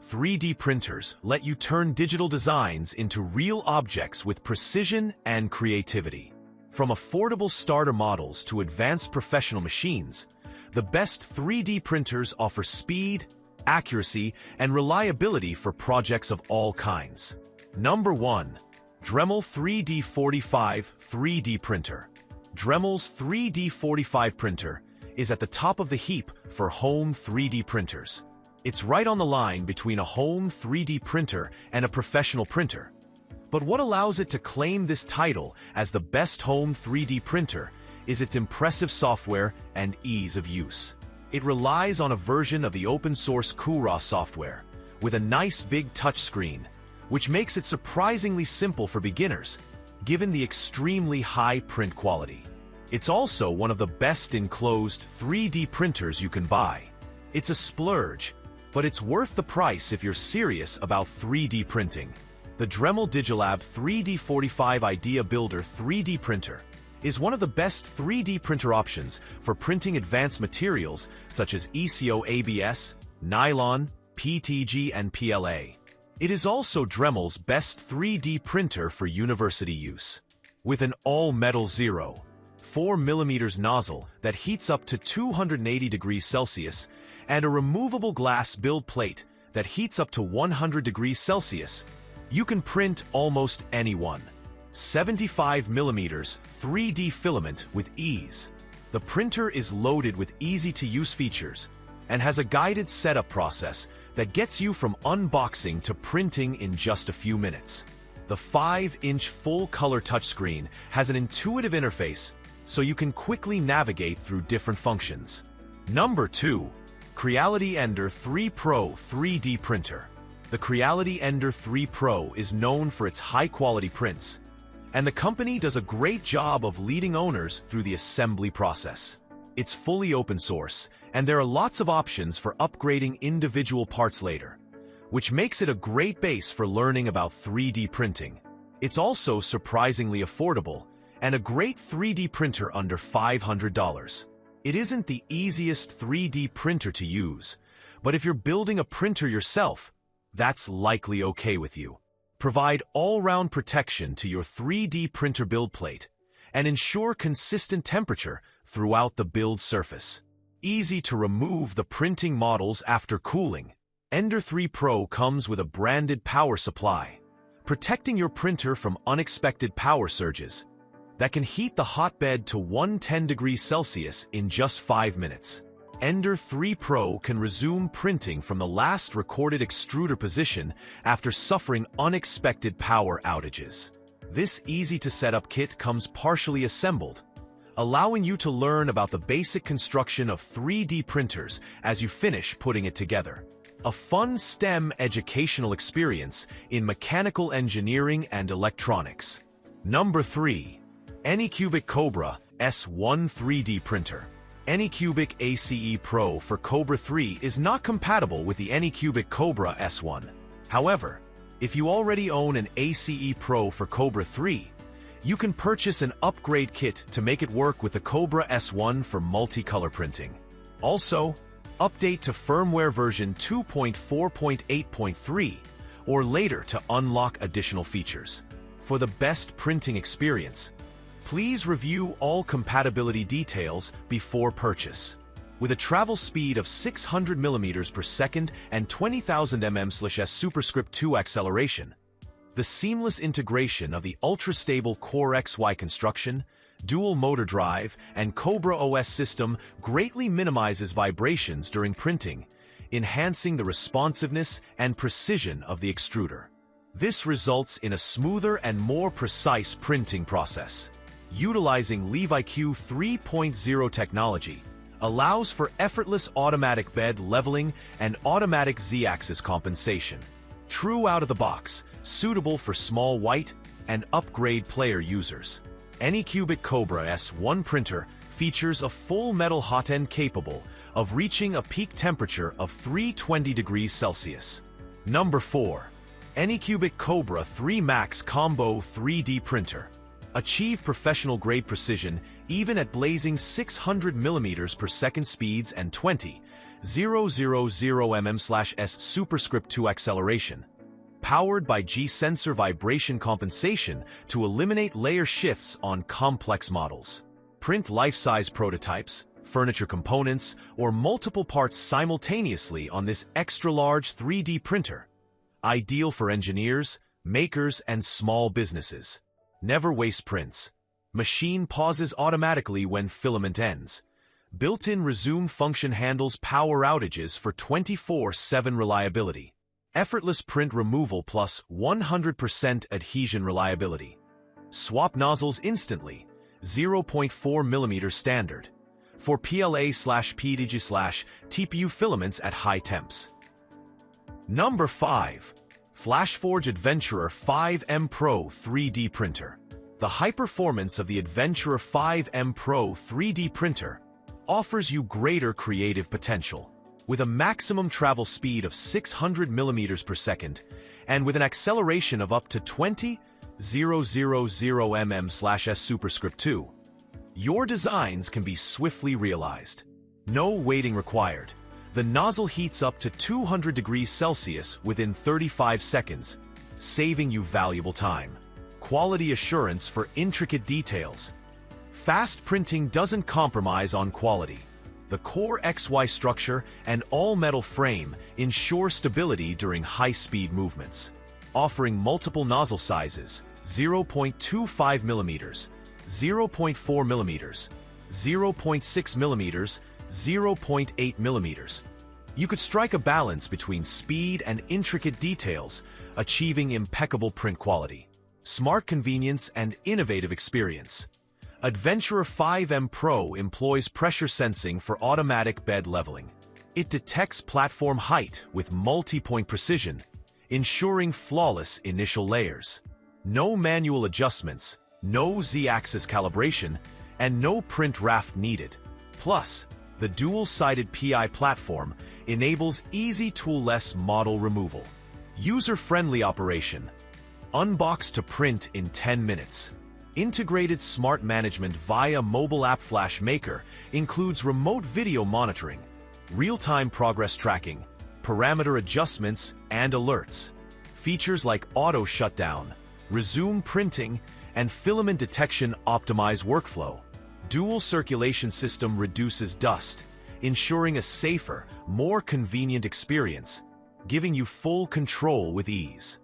3D printers let you turn digital designs into real objects with precision and creativity. From affordable starter models to advanced professional machines, the best 3D printers offer speed, accuracy, and reliability for projects of all kinds. Number 1. Dremel 3D45 3D Printer. Dremel's 3D45 printer is at the top of the heap for home 3D printers. It's right on the line between a home 3D printer and a professional printer. But what allows it to claim this title as the best home 3D printer is its impressive software and ease of use. It relies on a version of the open-source Kobra software with a nice big touchscreen, which makes it surprisingly simple for beginners, given the extremely high print quality. It's also one of the best enclosed 3D printers you can buy. It's a splurge, but it's worth the price if you're serious about 3D printing. The Dremel Digilab 3D45 Idea Builder 3D Printer is one of the best 3D printer options for printing advanced materials such as ECO ABS, nylon, PTG, and PLA. It is also Dremel's best 3D printer for university use. With an all-metal 0.4mm nozzle that heats up to 280 degrees Celsius and a removable glass build plate that heats up to 100 degrees Celsius, you can print almost any 1.75mm 3D filament with ease. The printer is loaded with easy-to-use features and has a guided setup process that gets you from unboxing to printing in just a few minutes. The 5-inch full-color touchscreen has an intuitive interface, so you can quickly navigate through different functions. Number 2. Creality Ender 3 Pro 3D Printer. The Creality Ender 3 Pro is known for its high-quality prints, and the company does a great job of leading owners through the assembly process. It's fully open source, and there are lots of options for upgrading individual parts later, which makes it a great base for learning about 3D printing. It's also surprisingly affordable, and a great 3D printer under $500. It isn't the easiest 3D printer to use, but if you're building a printer yourself, that's likely okay with you. Provide all-round protection to your 3D printer build plate, and ensure consistent temperature throughout the build surface. Easy to remove the printing models after cooling. Ender 3 Pro comes with a branded power supply, protecting your printer from unexpected power surges that can heat the hotbed to 110 degrees Celsius in just 5 minutes. Ender 3 Pro can resume printing from the last recorded extruder position after suffering unexpected power outages. This easy-to-set-up kit comes partially assembled, allowing you to learn about the basic construction of 3D printers as you finish putting it together. A fun STEM educational experience in mechanical engineering and electronics. Number 3. Anycubic Kobra S1 3D Printer. Anycubic ACE Pro for Kobra 3 is not compatible with the Anycubic Kobra S1. However, if you already own an ACE Pro for Kobra 3, you can purchase an upgrade kit to make it work with the Kobra S1 for multicolor printing. Also, update to firmware version 2.4.8.3 or later to unlock additional features. For the best printing experience, please review all compatibility details before purchase. With a travel speed of 600 mm per second and 20,000 mm/s superscript 2 acceleration, the seamless integration of the ultra-stable Core XY construction, dual motor drive, and Kobra OS system greatly minimizes vibrations during printing, enhancing the responsiveness and precision of the extruder. This results in a smoother and more precise printing process. Utilizing LeviQ 3.0 technology allows for effortless automatic bed leveling and automatic Z-axis compensation. True out of the box, suitable for small white and upgrade player users. Anycubic Kobra S1 printer features a full metal hot end capable of reaching a peak temperature of 320 degrees Celsius. Number 4. Anycubic Kobra 3 Max Combo 3D Printer. Achieve professional-grade precision even at blazing 600 mm per second speeds and 20 000mm/s superscript 2 acceleration. Powered by G-sensor vibration compensation to eliminate layer shifts on complex models. Print life-size prototypes, furniture components, or multiple parts simultaneously on this extra-large 3D printer. Ideal for engineers, makers, and small businesses. Never waste prints. Machine pauses automatically when filament ends. Built-in resume function handles power outages for 24/7 reliability. Effortless print removal plus 100% adhesion reliability. Swap nozzles instantly, 0.4 mm standard. For PLA/PDG/TPU filaments at high temps. Number 5. FLASHFORGE Adventurer 5M Pro 3D Printer. The high performance of the Adventurer 5M Pro 3D printer offers you greater creative potential. With a maximum travel speed of 600 mm per second, and with an acceleration of up to 20,000 mm/s superscript 2, your designs can be swiftly realized. No waiting required. The nozzle heats up to 200 degrees Celsius within 35 seconds, saving you valuable time. Quality assurance for intricate details. Fast printing doesn't compromise on quality. The core XY structure and all-metal frame ensure stability during high-speed movements. Offering multiple nozzle sizes, 0.25 mm, 0.4 mm, 0.6 mm, 0.8 mm. You could strike a balance between speed and intricate details, achieving impeccable print quality. Smart convenience and innovative experience. Adventurer 5M Pro employs pressure sensing for automatic bed leveling. It detects platform height with multi-point precision, ensuring flawless initial layers. No manual adjustments, no Z-axis calibration, and no print raft needed. Plus, the dual-sided PI platform enables easy tool-less model removal. User-friendly operation. Unbox to print in 10 minutes. Integrated smart management via mobile app. Flash Maker includes remote video monitoring, real-time progress tracking, parameter adjustments, and alerts. Features like auto shutdown, resume printing, and filament detection optimize workflow. Dual circulation system reduces dust, ensuring a safer, more convenient experience, giving you full control with ease.